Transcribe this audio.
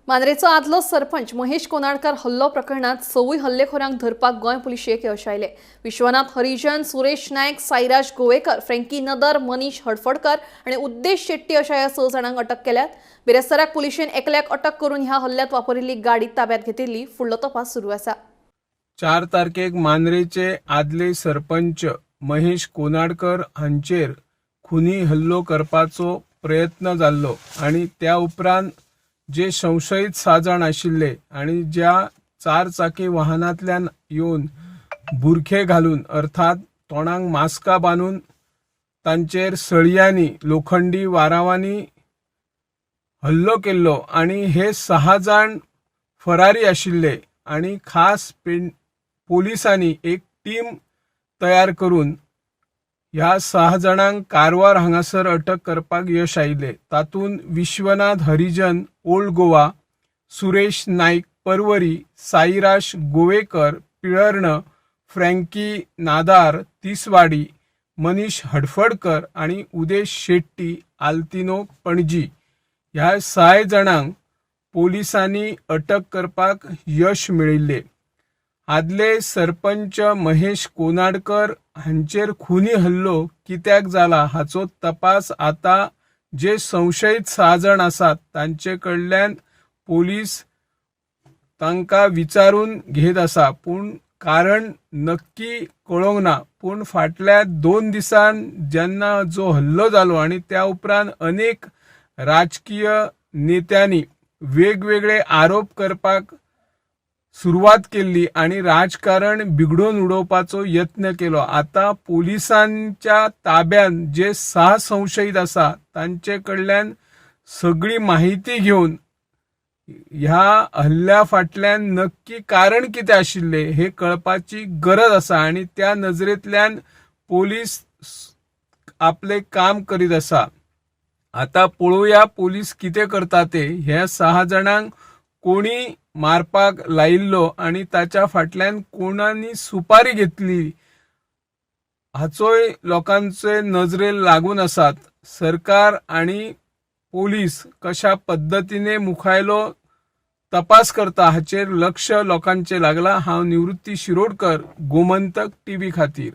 मांद्रेचो आदलो सरपंच महेश कोनाडकर हल्लो प्रकरणात 6 हल्लेखोरांक धरपाक गोंय पुलिशेक यश आयले। विश्वनाथ हरिजन, सुरेश नायक, साईराज गोवेकर, फ्रँकी नदर, मनीष हडफडकर आणि उद्देश शेट्टी अशा ह्या 6 जाणांक अटक केल्यात। बिरेस्ताराक पुलिशेन एकल्याक अटक करून ह्या हल्ल्यात वापरिल्ली गाडी ताब्यात घेतिल्ली। फुडलो तपास सुरू आसा। 4 तारखेक मांद्रेचे आदले सरपंच महेश कोनाडकर हांचेर खुनी हल्लो करपाचो प्रयत्न जाल्लो आणि त्या उपरांत जे संशयित 6 जाण आशिल्ले आणि ज्या 4 चाकी वाहनांतल्यान येवन बुरखे घालून अर्थात तोंडाक मास्का बांदून तांचेर सळयांनी लोखंडी वारावांनी हल्लो केल्लो आणि हे 6 जाण फरारी आशिल्ले आणि खास पोलिसांनी एक टीम तयार करून ह्या 6 जाणांक कारवार हांगासर अटक करपाक यश आयले। तातूंत विश्वनाथ हरिजन ओल्ड गोवा, सुरेश नाईक परवरी, साईराज गोवेकर पिळर्ण, फ्रँकी नादार तिसवाडी, मनीष हडफडकर आणि उदेश शेट्टी आल्तिनो पणजी ह्या 6 जाणांक पोलिसांनी अटक करपाक यश मेळिल्ले। आदले सरपंच महेश कोनाडकर हांचेर खुनी हल्लो कित्याक जाला हाचो तपास आता जे संशयित 6 जाण आसात तांचे कडल्यान पोलीस तांकां विचारून घेत आसा, पूण कारण नक्की कळोंक ना। पूण फाटल्या 2 दिसान जेन्ना जो हल्लो जालो आणि त्या उपरांत अनेक राजकीय नेत्यांनी वेगवेगळे आरोप करपाक सुरुवात केली आणि राजकारण बिगडोवन उडोवपाचो यत्न केलो। आता पोलिसांच्या ताब्यात जे 6 संशयित आसा तांचे कडल्यान सगळी माहिती घेऊन ह्या हल्ल्या फाटल्यान नक्की कारण कितें आशिल्ले हे कळपाची गरज आसा आणि त्या नजरेंतल्यान पोलीस आपले काम करीत आसा। आता पळोवया पोलीस कितें करता ते। ह्या 6 जाणांक कोणी मारपाक लायिल्लो आणि ताच्या फाटल्यान कोणानी सुपारी घेतली हाचोय लोकांचे नजरेक लागून आसात। सरकार आणि पोलीस कशा पद्धतीने मुखायलो तपास करता हाचेर लक्ष लोकांचे लागला। हांव निवृत्ती शिरोडकर, गोमंतक टीव्ही खातीर।